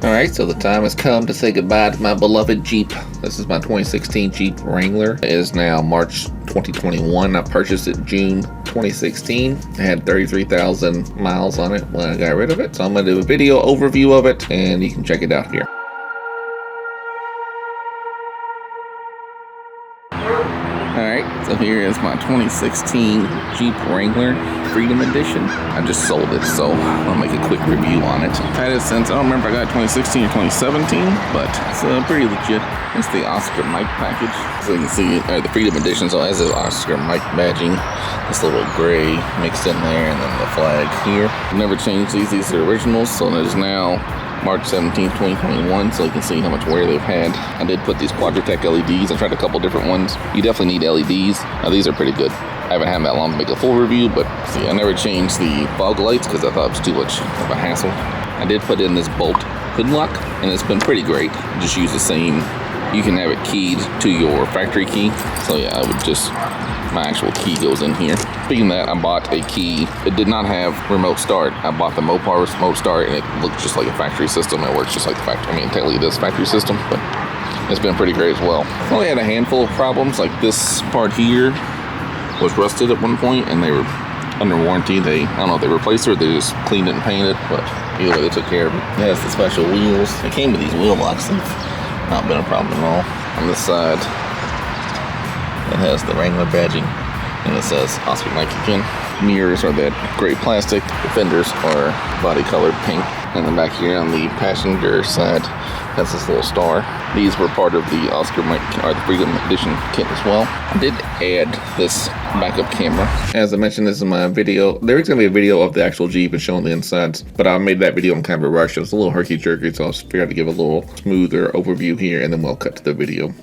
Alright, so the time has come to say goodbye to my beloved Jeep. This is my 2016 Jeep Wrangler. It is now March 2021. I purchased it June 2016. It had 33,000 miles on it when I got rid of it. So I'm going to do a video overview of it, and you can check it out here. Alright, so here is my 2016 Jeep Wrangler Freedom Edition. I just sold it, so I'll make a quick review on it. I've had it since, I don't remember if I got it 2016 or 2017, but it's pretty legit. It's the Oscar mic package. So you can see the Freedom Edition, so it has this Oscar mic badging, this little gray mixed in there, and then the flag here. I've never changed these. These are originals, so there's now March 17th, 2021, so you can see how much wear they've had. I did put these Quadratech LEDs. I tried a couple different ones. You definitely need LEDs. Now, these are pretty good. I haven't had that long to make a full review, but see, I never changed the fog lights because I thought it was too much of a hassle. I did put in this bolt hood lock, and it's been pretty great. Just use the same. You can have it keyed to your factory key. So yeah, I would just, my actual key goes in here. Speaking of that, I bought a key. It did not have remote start. I bought the Mopar remote start, and it looks just like a factory system. It works just like the factory. I mean, technically it is factory system, but it's been pretty great as well. I only had a handful of problems, like this part here was rusted at one point, and they were under warranty. I don't know if they replaced it or they just cleaned it and painted it, but either way, they took care of it. It has the special wheels. It came with these wheel locks. They've not been a problem at all. On this side, it has the Wrangler badging, and it says Oscar Mike again. Mirrors are that gray plastic. The fenders are body colored pink. And then back here on the passenger side, that's this little star. These were part of the Oscar Mike, or the Freedom Edition kit as well. I did add this backup camera. As I mentioned, this is my video. There is going to be a video of the actual Jeep and showing the insides, but I made that video in kind of a rush. It was a little herky-jerky, so I figured to give a little smoother overview here, and then we'll cut to the video.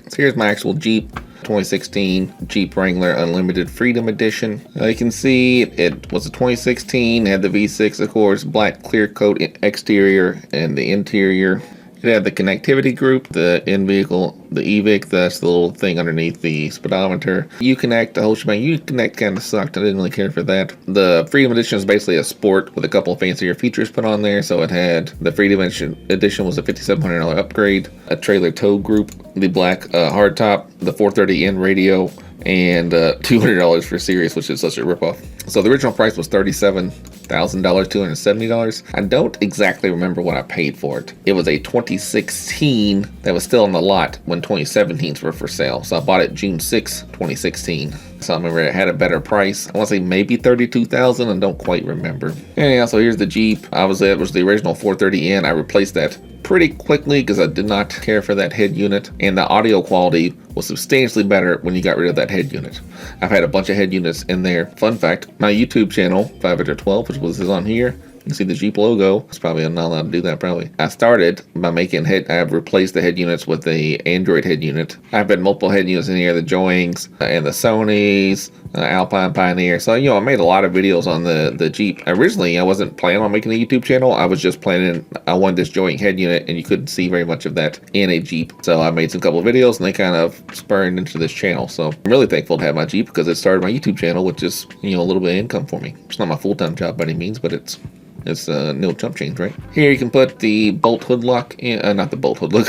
So here's my actual Jeep. 2016 Jeep Wrangler Unlimited Freedom Edition. You can see it was a 2016, had the V6, of course, black clear coat exterior and the interior. It had the connectivity group, the in-vehicle, the eVic, that's the little thing underneath the speedometer. Uconnect, the whole shebang. Uconnect kind of sucked. I didn't really care for that. The Freedom Edition is basically a sport with a couple of fancier features put on there. So it had the Freedom Edition was a $5,700 upgrade, a trailer tow group, the black hardtop, the 430N radio, and $200 for Sirius, which is such a ripoff. So the original price was $37,000, $270. I don't exactly remember what I paid for it. It was a 2016 that was still on the lot when 2017s were for sale. So I bought it June 6, 2016. So I remember it had a better price. I want to say maybe $32,000. I don't quite remember. Anyhow, so here's the Jeep. It was the original 430N. I replaced that pretty quickly because I did not care for that head unit, and the audio quality was substantially better when you got rid of that head unit. I've had a bunch of head units in there. Fun fact, my YouTube channel, 512, which was on here, you can see the Jeep logo. It's probably not allowed to do that, probably. I started by making I've replaced the head units with the Android head unit. I've had multiple head units in here, the Joings and the Sonys, Alpine Pioneer. So, I made a lot of videos on the Jeep. Originally, I wasn't planning on making a YouTube channel. I was just planning, I wanted this Joing head unit, and you couldn't see very much of that in a Jeep. So I made some couple of videos, and they kind of spurred into this channel. So I'm really thankful to have my Jeep because it started my YouTube channel, which is, a little bit of income for me. It's not my full-time job by any means, but it's no chump change, right? Here you can put the bolt hood lock in, not the bolt hood look,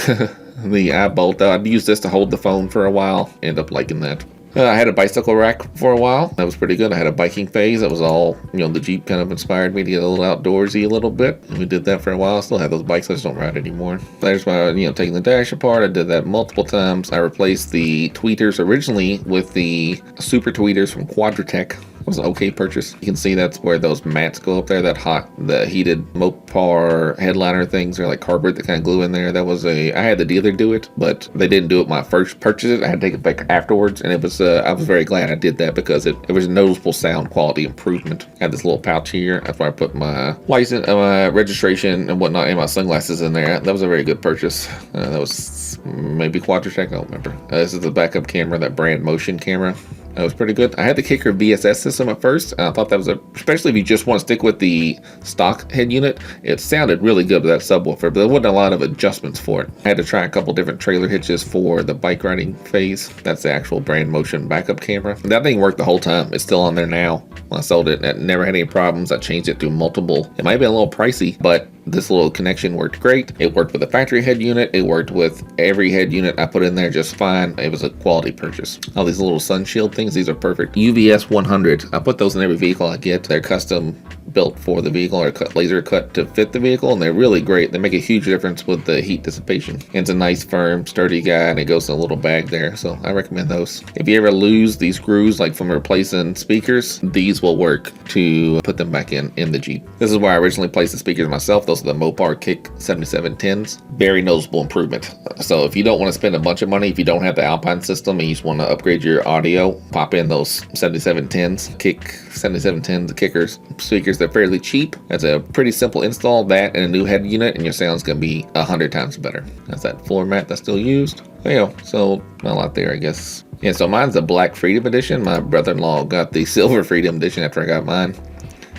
the eye bolt. I'd use this to hold the phone for a while. End up liking that. I had a bicycle rack for a while. That was pretty good. I had a biking phase. That was all, the Jeep kind of inspired me to get a little outdoorsy a little bit. And we did that for a while. I still have those bikes. I just don't ride anymore. There's my, taking the dash apart. I did that multiple times. I replaced the tweeters originally with the super tweeters from Quadratech. It was an okay purchase. You can see that's where those mats go up there, the heated Mopar headliner things are like cardboard that kind of glue in there. I had the dealer do it, but they didn't do it when I first purchased it. I had to take it back afterwards, and it was, I was very glad I did that because it was a noticeable sound quality improvement. I had this little pouch here. That's where I put my license, my registration and whatnot, and my sunglasses in there. That was a very good purchase. That was maybe Quadratech, I don't remember. This is the backup camera, that Brandmotion camera. That was pretty good. I had the Kicker VSS system at first, and I thought that was especially if you just want to stick with the stock head unit, it sounded really good with that subwoofer, but there wasn't a lot of adjustments for it. I had to try a couple different trailer hitches for the bike riding phase. That's the actual Brandmotion backup camera. That thing worked the whole time. It's still on there now. When I sold it, it never had any problems. I changed it through multiple. It might have been a little pricey, but this little connection worked great. It worked with the factory head unit. It worked with every head unit I put in there just fine. It was a quality purchase. All these little sun shield things, these are perfect. UVS 100. I put those in every vehicle I get. They're custom built for the vehicle or laser cut to fit the vehicle, and they're really great. They make a huge difference with the heat dissipation. And it's a nice, firm, sturdy guy, and it goes in a little bag there, so I recommend those. If you ever lose these screws, like from replacing speakers, these will work to put them back in the Jeep. This is where I originally placed the speakers myself. Those are the Mopar Kick 7710s. Very noticeable improvement. So if you don't want to spend a bunch of money, if you don't have the Alpine system and you just want to upgrade your audio, pop in those 7710s, Kick 7710s, the Kickers speakers. They're fairly cheap. It's a pretty simple install, that and a new head unit, and your sound's gonna be 100 times better. That's that floor mat that's still used. There you go. So not a lot there, I guess. Yeah, so mine's the Black Freedom Edition. My brother-in-law got the Silver Freedom Edition after I got mine.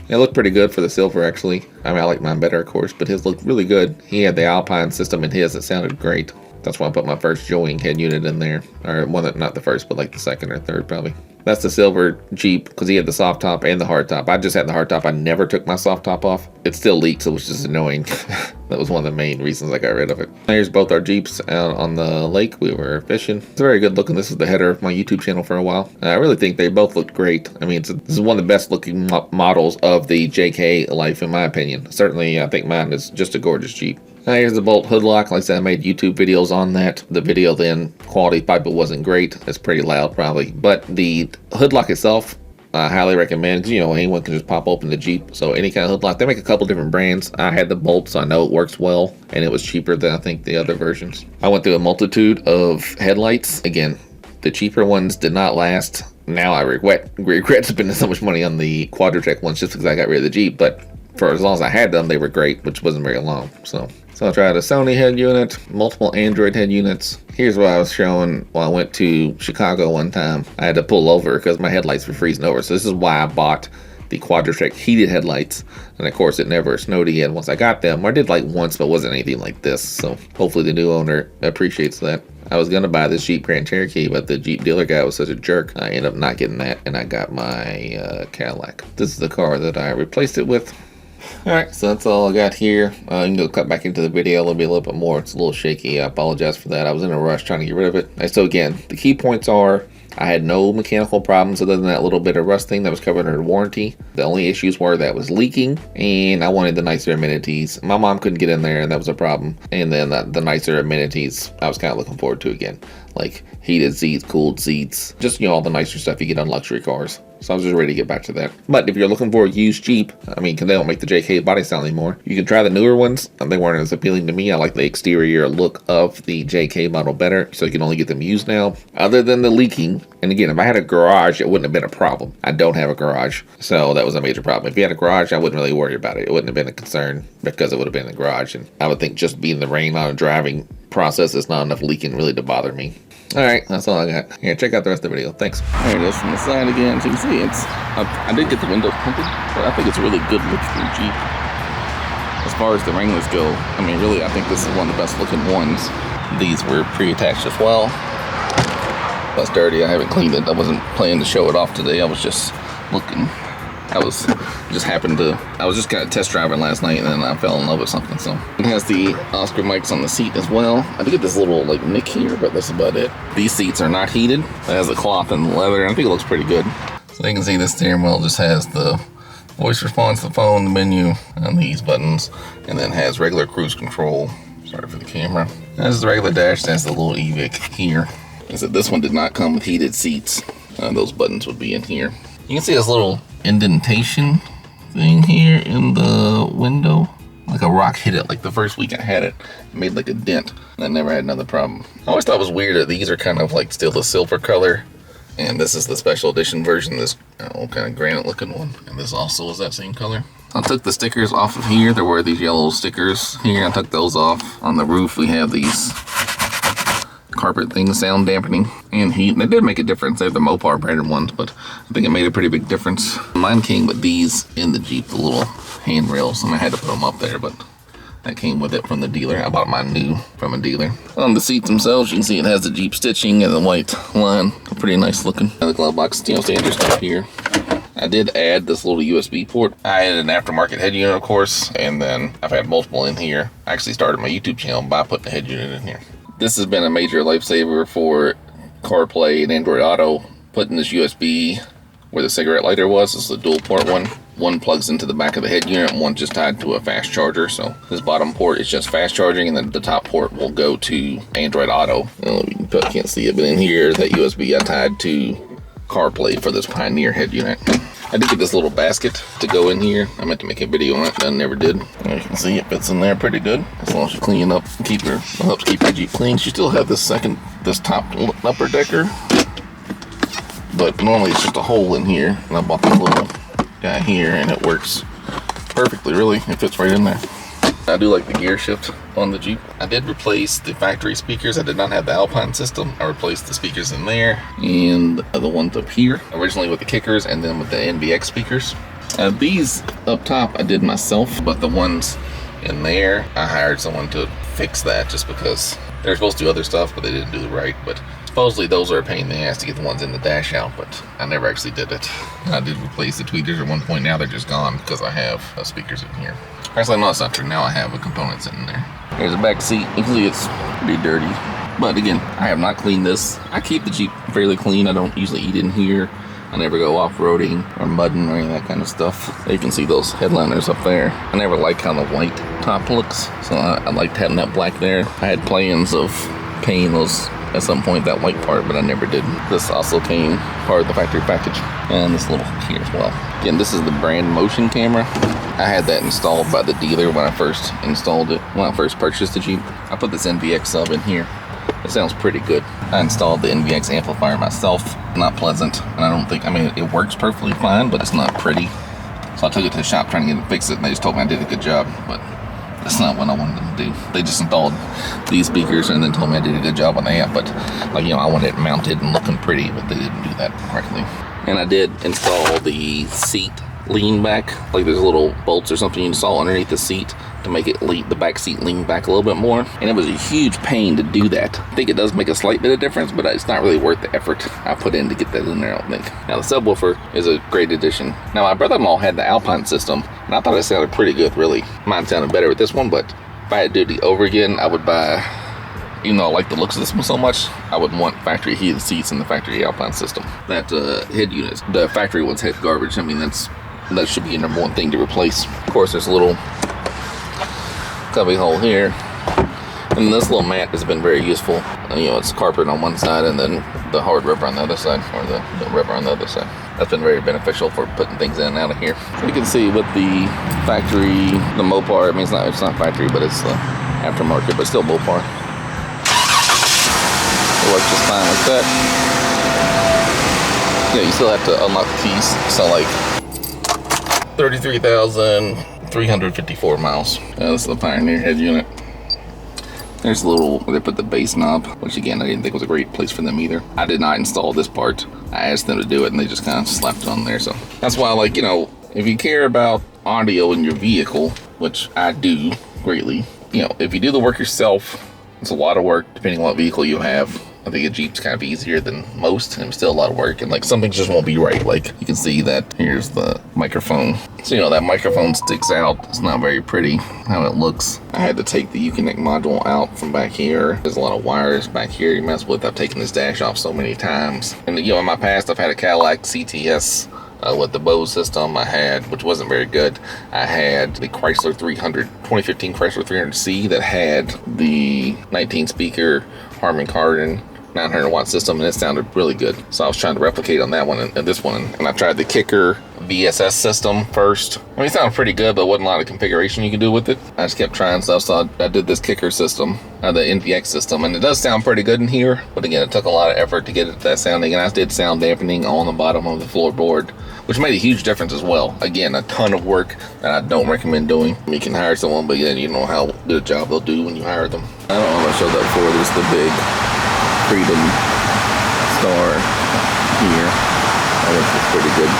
It looked pretty good for the silver, actually. I mean, I like mine better, of course, but his looked really good. He had the Alpine system in his. It sounded great. That's why I put my first Joing head unit in there. Or one that, not the first, but like the second or third, probably. That's the silver Jeep, because he had the soft top and the hard top. I just had the hard top. I never took my soft top off. It still leaks, so it was just annoying. That was one of the main reasons I got rid of it. Here's both our Jeeps out on the lake. We were fishing. It's very good looking. This is the header of my YouTube channel for a while. I really think they both look great. I mean, this is one of the best looking models of the JK life, in my opinion. Certainly, I think mine is just a gorgeous Jeep. Here's the Bolt hood lock. Like I said, I made YouTube videos on that. The video then, quality probably wasn't great. It's pretty loud probably. But the hood lock itself, I highly recommend. You know, anyone can just pop open the Jeep. So any kind of hood lock. They make a couple different brands. I had the Bolt, so I know it works well. And it was cheaper than I think the other versions. I went through a multitude of headlights. Again, the cheaper ones did not last. Now I regret spending so much money on the Quadratech ones just because I got rid of the Jeep. But for as long as I had them, they were great, which wasn't very long. So I tried a Sony head unit, multiple Android head units. Here's what I was showing when I went to Chicago one time. I had to pull over because my headlights were freezing over. So this is why I bought the Quadratech heated headlights. And of course, it never snowed again once I got them. Or I did like once, but it wasn't anything like this. So hopefully the new owner appreciates that. I was going to buy this Jeep Grand Cherokee, but the Jeep dealer guy was such a jerk. I ended up not getting that, and I got my Cadillac. This is the car that I replaced it with. Alright, so that's all I got here. You can go cut back into the video. It'll be a little bit more. It's a little shaky. I apologize for that. I was in a rush trying to get rid of it. So again, the key points are, I had no mechanical problems other than that little bit of rust thing that was covered under warranty. The only issues were that it was leaking, and I wanted the nicer amenities. My mom couldn't get in there, and that was a problem. And then the nicer amenities I was kind of looking forward to again. Like heated seats, cooled seats, just, you know, all the nicer stuff you get on luxury cars. So I was just ready to get back to that. But if you're looking for a used Jeep, I mean, because they don't make the JK body style anymore, you can try the newer ones. They weren't as appealing to me. I like the exterior look of the JK model better, so you can only get them used now. Other than the leaking, and again, if I had a garage, it wouldn't have been a problem. I don't have a garage, so that was a major problem. If you had a garage, I wouldn't really worry about it. It wouldn't have been a concern because it would have been in the garage. And I would think just being the rain on a driving process is not enough leaking really to bother me. Alright, that's all I got. Here, check out the rest of the video. Thanks. There it is from the side again. So you can see I did get the windows tinted, but I think it's a really good look for a Jeep. As far as the Wranglers go, I mean, really, I think this is one of the best looking ones. These were pre-attached as well. That's dirty. I haven't cleaned it. I wasn't planning to show it off today. I was just looking. I was just kind of test driving last night, and then I fell in love with something. So it has the Oscar mics on the seat as well. I did get this little like nick here, but that's about it. These seats are not heated. It has the cloth and the leather, and I think it looks pretty good. So you can see the steering wheel just has the voice response, the phone, the menu, and these buttons, and then has regular cruise control. Sorry for the camera. This is the regular dash. That's the little EVIC here. I said this one did not come with heated seats. Those buttons would be in here. You can see this little indentation thing here in the window. Like a rock hit it. Like the first week I had it, it made like a dent. And I never had another problem. I always thought it was weird that these are kind of like still the silver color. And this is the special edition version, this kind of granite looking one. And this also is that same color. I took the stickers off of here. There were these yellow stickers here. I took those off. On the roof we have these carpet thing, sound dampening and heat. And they did make a difference. They're the Mopar branded ones, but I think it made a pretty big difference. Mine came with these in the Jeep, the little handrails, and I had to put them up there, but that came with it from the dealer. I bought mine new from a dealer. On the seats themselves, you can see it has the Jeep stitching and the white line. Pretty nice looking. And the glove box, standard stuff here. I did add this little USB port. I added an aftermarket head unit, of course, and then I've had multiple in here. I actually started my YouTube channel by putting the head unit in here. This has been a major lifesaver for CarPlay and Android Auto. Putting this USB where the cigarette lighter was. This is the dual port one. One plugs into the back of the head unit, and one just tied to a fast charger. So this bottom port is just fast charging, and then the top port will go to Android Auto. You can't see it, but in here, that USB I tied to CarPlay for this Pioneer head unit. I did get this little basket to go in here. I meant to make a video on it, but I never did. And you can see it fits in there pretty good. As long as you clean it up and helps keep your Jeep clean. You still have this top upper decker, but normally it's just a hole in here. And I bought this little guy here, and it works perfectly, really. It fits right in there. I do like the gear shift on the Jeep. I did replace the factory speakers. I did not have the Alpine system. I replaced the speakers in there and the ones up here, originally with the kickers and then with the NVX speakers. These up top I did myself, but the ones in there, I hired someone to fix that just because they were supposed to do other stuff, but they didn't do it right. But supposedly those are a pain in the ass to get the ones in the dash out, but I never actually did it. I did replace the tweeters at one point. Now they're just gone because I have speakers in here. Actually, no, it's not true. Now I have a component sitting there. Here's the back seat. You can see it's pretty dirty. But again, I have not cleaned this. I keep the Jeep fairly clean. I don't usually eat in here. I never go off-roading or mudding or any of that kind of stuff. You can see those headliners up there. I never liked how the white top looks, so I liked having that black there. I had plans of painting those at some point, that white part, but I never did. This also came part of the factory package, and this little here as well. Again, this is the Brandmotion camera. I had that installed by the dealer when I first installed it, when I first purchased the Jeep. I put this NVX sub in here. It sounds pretty good. I installed the NVX amplifier myself. Not pleasant, and I don't think, I mean, it works perfectly fine, but it's not pretty. So I took it to the shop trying to get it fixed, and they just told me I did a good job, but that's not what I wanted them to do. They just installed these speakers and then told me I did a good job on the amp, but like, you know, I wanted it mounted and looking pretty, but they didn't do that correctly. And I did install the seat lean back, like there's little bolts or something you install underneath the seat to make it the back seat lean back a little bit more, and it was a huge pain to do that. I think it does make a slight bit of difference, but it's not really worth the effort I put in to get that in there, I don't think. Now the subwoofer is a great addition. Now my brother-in-law had the Alpine system, and I thought it sounded pretty good, really. Mine sounded better with this one, but if I had to do it over again, I would buy, even though I like the looks of this one so much, I would want factory heated seats in the factory Alpine system. That head unit, the factory one's head garbage. I mean, that should be your number one thing to replace. Of course, there's a little cubby hole here, and this little mat has been very useful. You know, it's carpet on one side and then the hard rubber on the other side, or the rubber on the other side. That's been very beneficial for putting things in and out of here. So you can see with the factory, the Mopar, I mean, it's not factory, but it's aftermarket, but still Mopar. It works just fine like that. Yeah, you still have to unlock the keys. So like 33,354 miles. This is the Pioneer head unit. There's a little where they put the bass knob, which again, I didn't think was a great place for them either. I did not install this part. I asked them to do it and they just kind of slapped it on there. So that's why, like, you know, if you care about audio in your vehicle, which I do greatly, you know, if you do the work yourself, it's a lot of work depending on what vehicle you have. I think a Jeep's kind of easier than most, and it's still a lot of work, and like some things just won't be right. Like you can see that here's the microphone. So you know that microphone sticks out. It's not very pretty how it looks. I had to take the Uconnect module out from back here. There's a lot of wires back here you mess with. I've taken this dash off so many times. And you know, in my past I've had a Cadillac CTS with the Bose system I had, which wasn't very good. I had the Chrysler 2015 Chrysler 300C that had the 19 speaker Harman Kardon 900 watt system, and it sounded really good. So I was trying to replicate on that one and this one, and I tried the Kicker VSS system first. I mean, it sounded pretty good, but wasn't a lot of configuration you could do with it. I just kept trying stuff, so I did this Kicker system, the NVX system, and it does sound pretty good in here, but again, it took a lot of effort to get it that sounding, and I did sound dampening on the bottom of the floorboard, which made a huge difference as well. Again, a ton of work that I don't recommend doing. You can hire someone, but then you know how good a job they'll do when you hire them. I don't know if I showed that before. There's the big Freedom Star here. I think it's pretty good.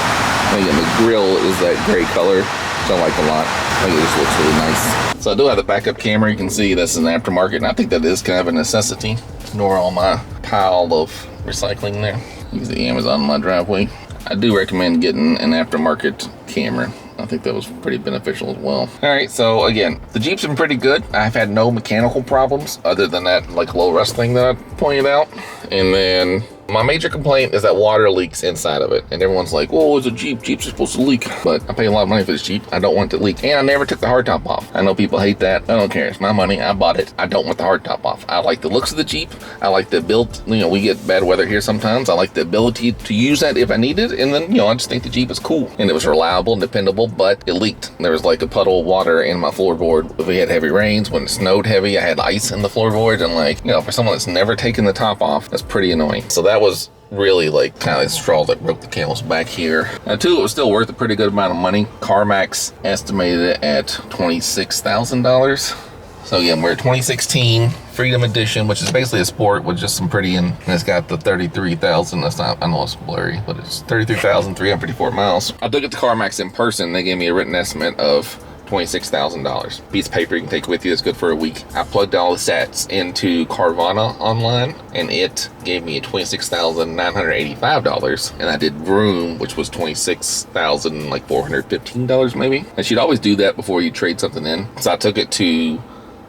Again, the grill is that gray color, which I like a lot. I think it just looks really nice. So I do have the backup camera. You can see this is an aftermarket, and I think that is kind of a necessity. Ignore all my pile of recycling there. You can see Amazon in my driveway. I do recommend getting an aftermarket camera. I think that was pretty beneficial as well. All right, so again, the Jeep's been pretty good. I've had no mechanical problems other than that like low rust thing that I pointed out. And then my major complaint is that water leaks inside of it. And everyone's like, whoa, it's a Jeep. Jeeps are supposed to leak. But I pay a lot of money for this Jeep. I don't want it to leak. And I never took the hardtop off. I know people hate that. I don't care. It's my money. I bought it. I don't want the hardtop off. I like the looks of the Jeep. I like the build. You know, we get bad weather here sometimes. I like the ability to use that if I need it. And then, you know, I just think the Jeep is cool. And it was reliable and dependable, but it leaked. There was like a puddle of water in my floorboard. If we had heavy rains, when it snowed heavy, I had ice in the floorboard. And like, you know, for someone that's never taken the top off, that's pretty annoying. So that was really like kind of like the straw that broke the camel's back here. Now too, it was still worth a pretty good amount of money. CarMax estimated it at $26,000. So again, we're 2016 Freedom Edition, which is basically a sport with just some pretty and it's got the 33,000. That's not, I know it's blurry, but it's 33,354 miles. I took it to CarMax in person. They gave me a written estimate of $26,000. Piece of paper you can take with you, it's good for a week. I plugged all the stats into Carvana online and it gave me $26,985. And I did Vroom, which was $26,415 maybe. And she'd always do that before you trade something in. So I took it to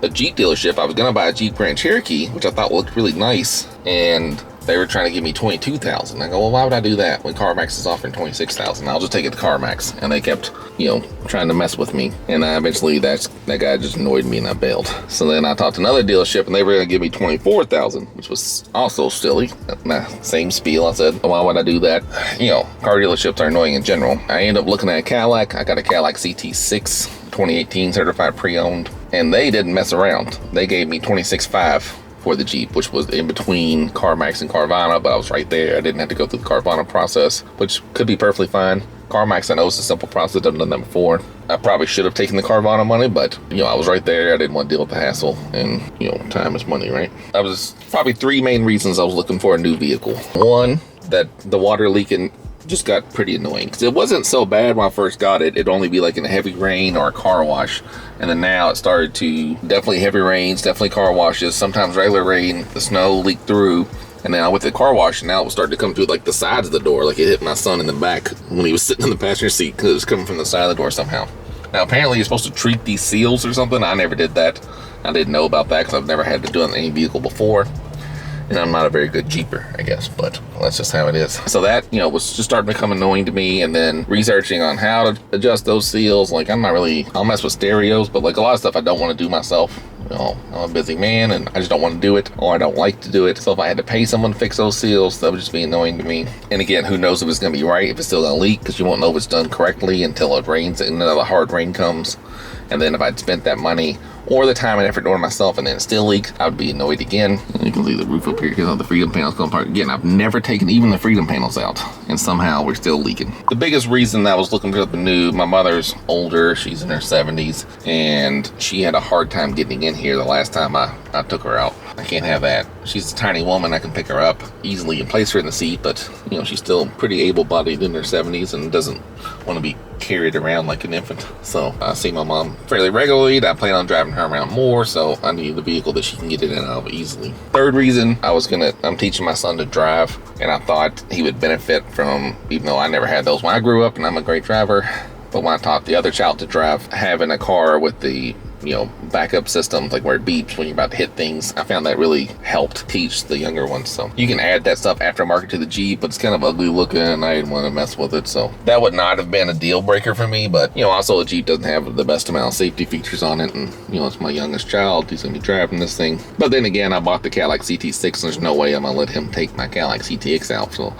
a Jeep dealership. I was gonna buy a Jeep Grand Cherokee, which I thought looked really nice. And they were trying to give me $22,000. I go, well, why would I do that when CarMax is offering $26,000? I'll just take it to CarMax. And they kept, you know, trying to mess with me. And eventually that guy just annoyed me and I bailed. So then I talked to another dealership and they were gonna give me $24,000, which was also silly. Same spiel. I said, oh, why would I do that? You know, car dealerships are annoying in general. I ended up looking at a Cadillac. I got a Cadillac CT6, 2018 certified pre-owned, and they didn't mess around. They gave me $26,500 for the Jeep, which was in between CarMax and Carvana, but I was right there. I didn't have to go through the Carvana process, which could be perfectly fine. CarMax, I know it's a simple process. I've done that before. I probably should have taken the Carvana money, but, you know, I was right there. I didn't want to deal with the hassle, and, you know, time is money, right? That was probably three main reasons I was looking for a new vehicle. One, that the water leaking just got pretty annoying because it wasn't so bad when I first got it. It'd only be like in a heavy rain or a car wash, and then now it started to definitely heavy rains, definitely car washes, sometimes regular rain, the snow leaked through, and then I went to the car wash and now it was starting to come through like the sides of the door, like it hit my son in the back when he was sitting in the passenger seat because it was coming from the side of the door somehow. Now apparently you're supposed to treat these seals or something. I never did that. I didn't know about that because I've never had to do it on any vehicle before. And I'm not a very good Jeeper, I guess, but that's just how it is. So that, you know, was just starting to become annoying to me, and then researching on how to adjust those seals. Like, I'm not really, I'll mess with stereos, but like a lot of stuff I don't want to do myself. You know, I'm a busy man and I just don't want to do it, or I don't like to do it. So if I had to pay someone to fix those seals, that would just be annoying to me. And again, who knows if it's going to be right, if it's still going to leak, because you won't know if it's done correctly until it rains and another hard rain comes. And then if I'd spent that money or the time and effort doing it myself and then it still leaked, I would be annoyed again. And you can see the roof up here because all the freedom panels come apart. Again, I've never taken even the freedom panels out, and somehow we're still leaking. The biggest reason I was looking for something new, my mother's older, she's in her 70s, and she had a hard time getting in here the last time I took her out. I can't have that. She's a tiny woman. I can pick her up easily and place her in the seat, but you know, she's still pretty able-bodied in her 70s and doesn't want to be carried around like an infant. So I see my mom fairly regularly. I plan on driving her around more, so I need a vehicle that she can get in and out of easily. Third reason, I'm teaching my son to drive, and I thought he would benefit from, even though I never had those when I grew up and I'm a great driver, but when I taught the other child to drive, having a car with the, you know, backup system, like where it beeps when you're about to hit things, I found that really helped teach the younger ones. So you can add that stuff aftermarket to the Jeep, but it's kind of ugly looking and I didn't want to mess with it. So that would not have been a deal breaker for me, but you know, also the Jeep doesn't have the best amount of safety features on it, and you know, it's my youngest child, he's gonna be driving this thing. But then again, I bought the Cadillac CT6 and there's no way I'm gonna let him take my Cadillac CTX out, so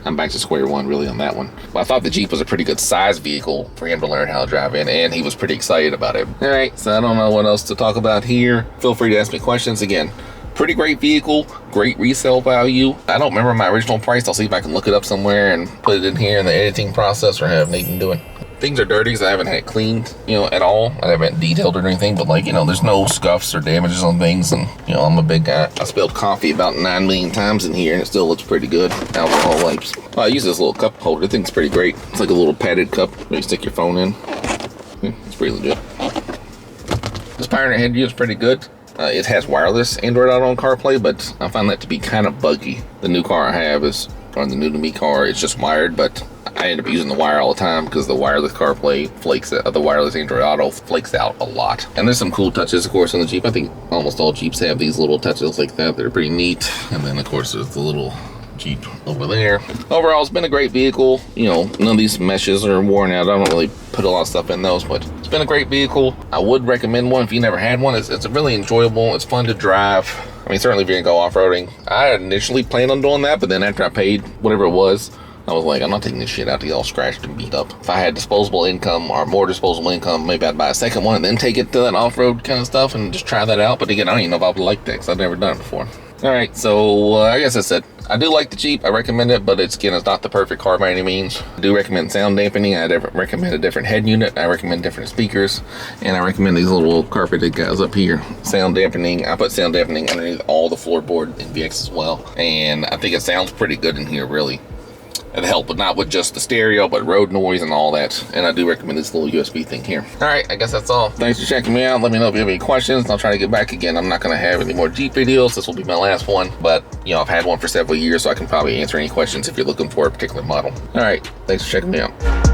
I'm back to square one really on that one. But I thought the Jeep was a pretty good size vehicle for him to learn how to drive in, and he was pretty excited about it. All right, so I don't know what else to talk about here. Feel free to ask me questions. Again, pretty great vehicle, great resale value. I don't remember my original price. I'll see if I can look it up somewhere and put it in here in the editing process or have Nathan do it. things are dirty because I haven't had it cleaned, you know, at all. I haven't detailed or anything, but like, you know, there's no scuffs or damages on things. And, you know, I'm a big guy. I spilled coffee about 9 million times in here and it still looks pretty good. Alcohol wipes. I use this little cup holder. I think it's pretty great. It's like a little padded cup where you stick your phone in. It's really good. This Pioneer head view is pretty good. It has wireless Android Auto and CarPlay, but I find that to be kind of buggy. The new car I have is, or the new to me car, it's just wired, but I end up using the wire all the time because the wireless CarPlay flakes out, the wireless Android Auto flakes out a lot. And there's some cool touches, of course, on the Jeep. I think almost all Jeeps have these little touches like that. They're pretty neat. And then, of course, there's the little Jeep over there. Overall, it's been a great vehicle. You know, none of these meshes are worn out. I don't really put a lot of stuff in those, but it's been a great vehicle. I would recommend one if you never had one. It's really enjoyable. It's fun to drive. I mean, certainly if you're gonna go off-roading. I initially planned on doing that, but then after I paid whatever it was, I was like, I'm not taking this shit out to get all scratched and beat up. If I had disposable income or more disposable income, maybe I'd buy a second one and then take it to that off-road kind of stuff and just try that out. But again, I don't even know if I would like that because I've never done it before. All right, so I guess that's it. I do like the Jeep. I recommend it, but it's not the perfect car by any means. I do recommend sound dampening. I recommend a different head unit. I recommend different speakers, and I recommend these little carpeted guys up here. Sound dampening. I put sound dampening underneath all the floorboard in VX as well, and I think it sounds pretty good in here, really. It'd help, but not with just the stereo, but road noise and all that. And I do recommend this little USB thing here. All right, I guess that's all. Thanks for checking me out. Let me know if you have any questions. I'll try to get back again. I'm not going to have any more Jeep videos. This will be my last one, but you know, I've had one for several years, so I can probably answer any questions if you're looking for a particular model. All right, thanks for checking me out.